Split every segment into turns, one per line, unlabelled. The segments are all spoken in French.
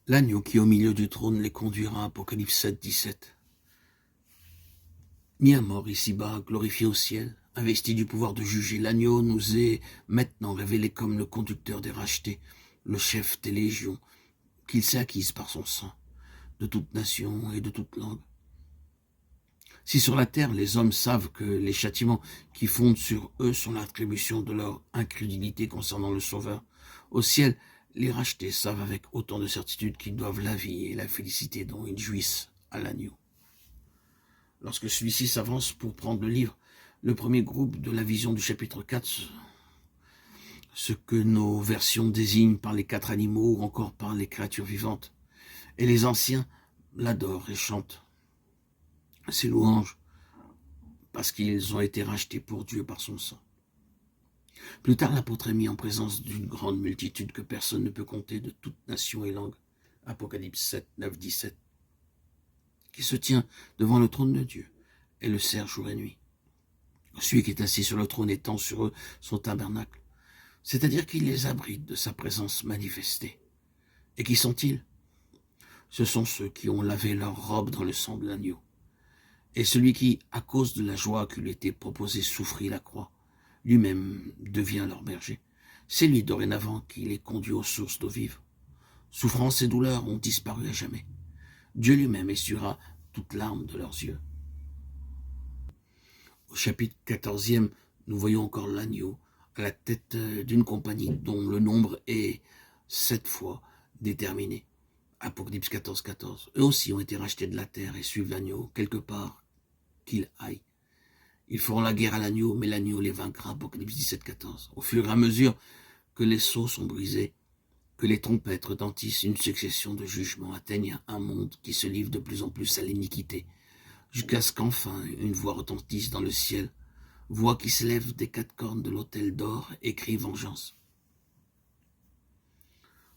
L'agneau qui est au milieu du trône les conduira, Apocalypse 7, 17. Mis à mort ici-bas, glorifié au ciel, investi du pouvoir de juger, l'agneau nous est maintenant révélé comme le conducteur des rachetés, le chef des légions, qu'il s'est acquise par son sang, de toute nation et de toute langue. Si sur la terre les hommes savent que les châtiments qui fondent sur eux sont l'attribution de leur incrédulité concernant le Sauveur, au ciel, les rachetés savent avec autant de certitude qu'ils doivent la vie et la félicité dont ils jouissent à l'agneau. Lorsque celui-ci s'avance pour prendre le livre, le premier groupe de la vision du chapitre 4, ce que nos versions désignent par les 4 animaux ou encore par les créatures vivantes, et les anciens l'adorent et chantent ses louanges parce qu'ils ont été rachetés pour Dieu par son sang. Plus tard, l'apôtre est mis en présence d'une grande multitude que personne ne peut compter de toute nation et langue, Apocalypse 7, 9, 17, qui se tient devant le trône de Dieu et le sert jour et nuit. Celui qui est assis sur le trône étend sur eux son tabernacle, c'est-à-dire qu'il les abrite de sa présence manifestée. Et qui sont-ils? Ce sont ceux qui ont lavé leur robe dans le sang de l'agneau. Et celui qui, à cause de la joie qui lui était proposée, souffrit la croix, lui-même devient leur berger. C'est lui dorénavant qui les conduit aux sources d'eau vive. Souffrance et douleur ont disparu à jamais. Dieu lui-même essuiera toute larme de leurs yeux. Au chapitre 14e, nous voyons encore l'agneau à la tête d'une compagnie dont le nombre est 7 fois déterminé. Apocalypse 14, 14. Eux aussi ont été rachetés de la terre et suivent l'agneau quelque part qu'il aille. Ils feront la guerre à l'agneau, mais l'agneau les vaincra. Apocalypse 17, 14. Au fur et à mesure que les sceaux sont brisés, que les trompettes retentissent, une succession de jugements atteignent un monde qui se livre de plus en plus à l'iniquité, jusqu'à ce qu'enfin une voix retentisse dans le ciel, voix qui s'élève des 4 cornes de l'autel d'or et crie vengeance.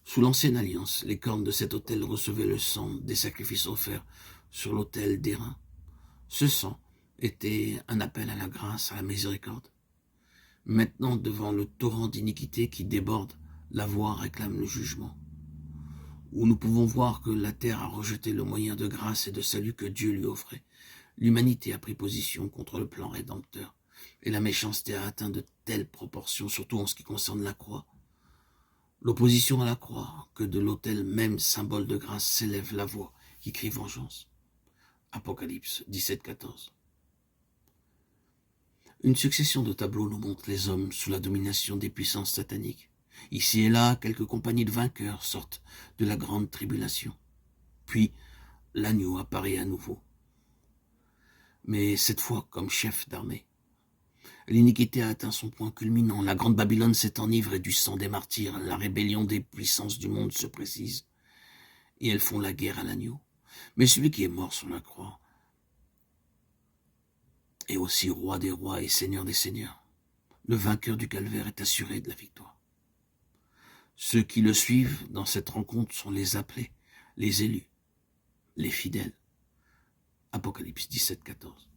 Sous l'ancienne alliance, les cornes de cet autel recevaient le sang des sacrifices offerts sur l'autel d'airain. Ce sang était un appel à la grâce, à la miséricorde. Maintenant, devant le torrent d'iniquité qui déborde, la voix réclame le jugement. Où nous pouvons voir que la terre a rejeté le moyen de grâce et de salut que Dieu lui offrait. L'humanité a pris position contre le plan rédempteur, et la méchanceté a atteint de telles proportions, surtout en ce qui concerne la croix. L'opposition à la croix, que de l'autel même symbole de grâce s'élève la voix qui crie vengeance. Apocalypse 17, 14. Une succession de tableaux nous montre les hommes sous la domination des puissances sataniques. Ici et là, quelques compagnies de vainqueurs sortent de la grande tribulation. Puis, l'agneau apparaît à nouveau. Mais cette fois comme chef d'armée. L'iniquité a atteint son point culminant. La grande Babylone s'est enivrée du sang des martyrs. La rébellion des puissances du monde se précise. Et elles font la guerre à l'agneau. Mais celui qui est mort sur la croix est aussi roi des rois et seigneur des seigneurs. Le vainqueur du calvaire est assuré de la victoire. Ceux qui le suivent dans cette rencontre sont les appelés, les élus, les fidèles. Apocalypse 17, 14.